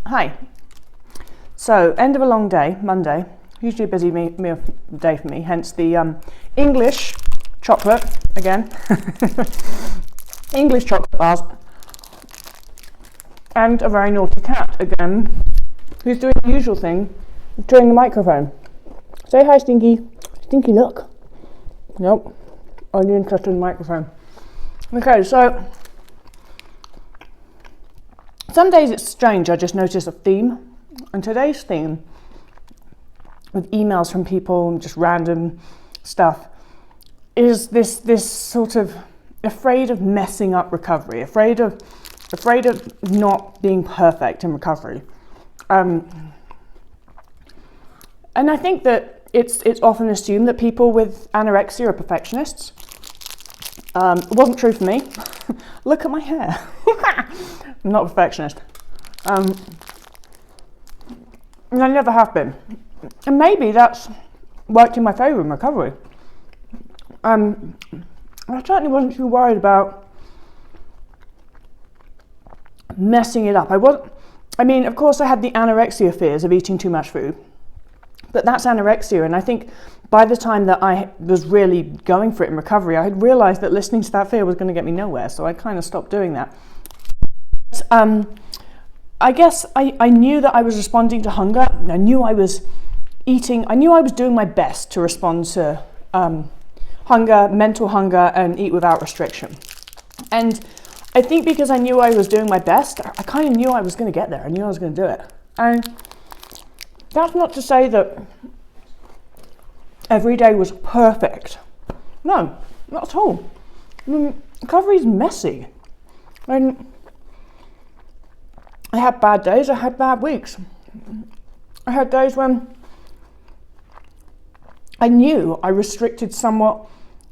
Hi. So, end of a long day, Monday, usually a busy day for me, hence the English chocolate, again, English chocolate bars, and a very naughty cat, again, who's doing the usual thing, chewing the microphone. Say hi, Stinky. Stinky, look. Nope, only interested in the microphone. Okay, so, some days it's strange, I just notice a theme. And today's theme, with emails from people and just random stuff, is this sort of afraid of messing up recovery, afraid of not being perfect in recovery. And I think that it's often assumed that people with anorexia are perfectionists. It wasn't true for me. Look at my hair. I'm not a perfectionist. And I never have been. And maybe that's worked in my favour in recovery. I certainly wasn't too worried about messing it up. Of course I had the anorexia fears of eating too much food. But that's anorexia, and I think by the time that I was really going for it in recovery, I had realised that listening to that fear was going to get me nowhere, so I kind of stopped doing that. I guess I knew that I was responding to hunger. I knew I was eating. I knew I was doing my best to respond to hunger, mental hunger, and eat without restriction. And I think because I knew I was doing my best, I kind of knew I was going to get there. I knew I was going to do it. And that's not to say that every day was perfect. No, not at all. Recovery is messy. And I had bad days, I had bad weeks. I had days when I knew I restricted somewhat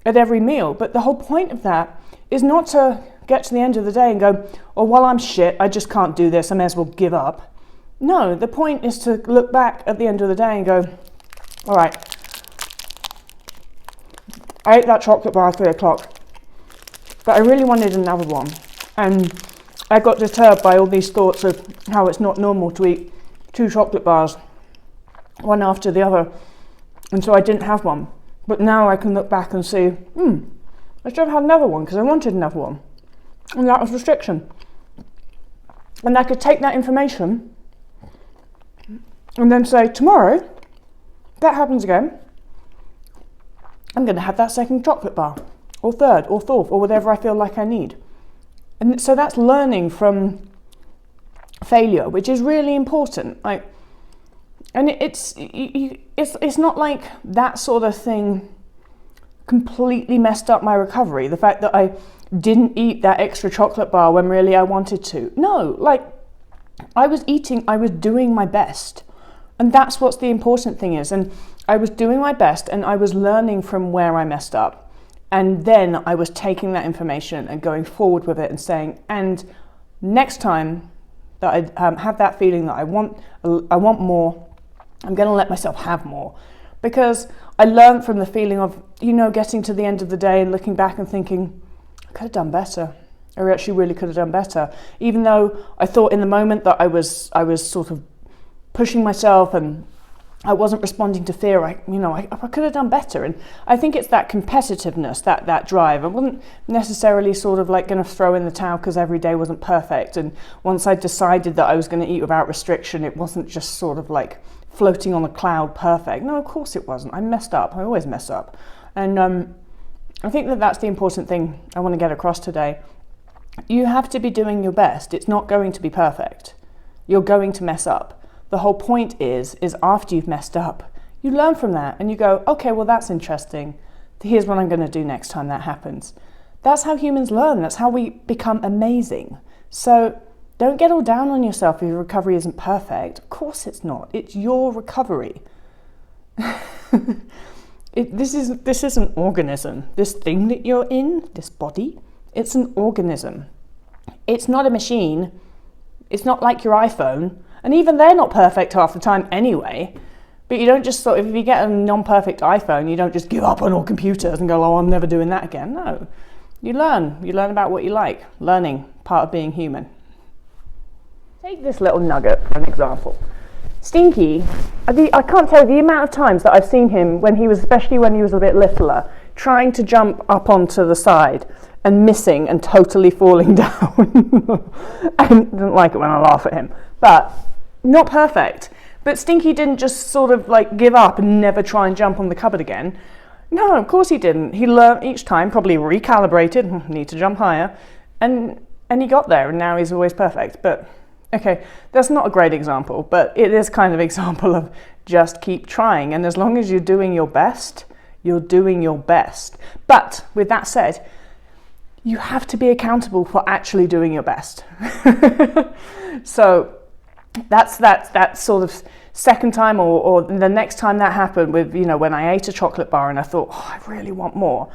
at every meal, but the whole point of that is not to get to the end of the day and go, oh, well, I'm shit, I just can't do this, I may as well give up. No, the point is to look back at the end of the day and go, all right, I ate that chocolate bar at 3 o'clock, but I really wanted another one. And I got disturbed by all these thoughts of how it's not normal to eat 2 chocolate bars, one after the other, and so I didn't have one. But now I can look back and see, I should have had another one because I wanted another one. And that was restriction. And I could take that information and then say, tomorrow, if that happens again, I'm going to have that second chocolate bar, or third, or fourth, or whatever I feel like I need. And so that's learning from failure, which is really important. And it's not like that sort of thing completely messed up my recovery. The fact that I didn't eat that extra chocolate bar when really I wanted to. No, I was eating, I was doing my best. And that's what's the important thing is. And I was doing my best and I was learning from where I messed up. And then I was taking that information and going forward with it and saying, and next time that I have that feeling that I want more, I'm going to let myself have more. Because I learned from the feeling of, getting to the end of the day and looking back and thinking, I could have done better. I actually really could have done better. Even though I thought in the moment that I was sort of pushing myself and I wasn't responding to fear. I could have done better. And I think it's that competitiveness, that drive. I wasn't necessarily sort of like going to throw in the towel because every day wasn't perfect. And once I decided that I was going to eat without restriction, it wasn't just sort of like floating on a cloud perfect. No, of course it wasn't. I messed up. I always mess up. And I think that that's the important thing I want to get across today. You have to be doing your best. It's not going to be perfect. You're going to mess up. The whole point is after you've messed up, you learn from that and you go, okay, well, that's interesting. Here's what I'm going to do next time that happens. That's how humans learn. That's how we become amazing. So don't get all down on yourself if your recovery isn't perfect. Of course it's not. It's your recovery. This is an organism. This thing that you're in, this body, it's an organism. It's not a machine. It's not like your iPhone. And even they're not perfect half the time anyway. But you don't just if you get a non-perfect iPhone, you don't just give up on all computers and go, oh, I'm never doing that again. No. You learn about what you like. Learning, part of being human. Take this little nugget for an example. Stinky, I can't tell you the amount of times that I've seen him especially when he was a bit littler, trying to jump up onto the side and missing and totally falling down. I don't like it when I laugh at him, but not perfect. But Stinky didn't just sort of like give up and never try and jump on the cupboard again. No, of course he didn't. He learned each time, probably recalibrated, need to jump higher, and he got there, and now he's always perfect. But okay, that's not a great example, but it is kind of an example of just keep trying, and as long as you're doing your best, you're doing your best. But with that said, you have to be accountable for actually doing your best. So that's sort of second time or the next time that happened with, when I ate a chocolate bar and I thought, I really want more.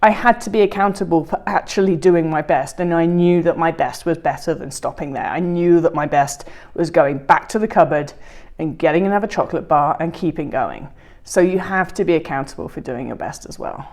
I had to be accountable for actually doing my best, and I knew that my best was better than stopping there. I knew that my best was going back to the cupboard and getting another chocolate bar and keeping going. So you have to be accountable for doing your best as well.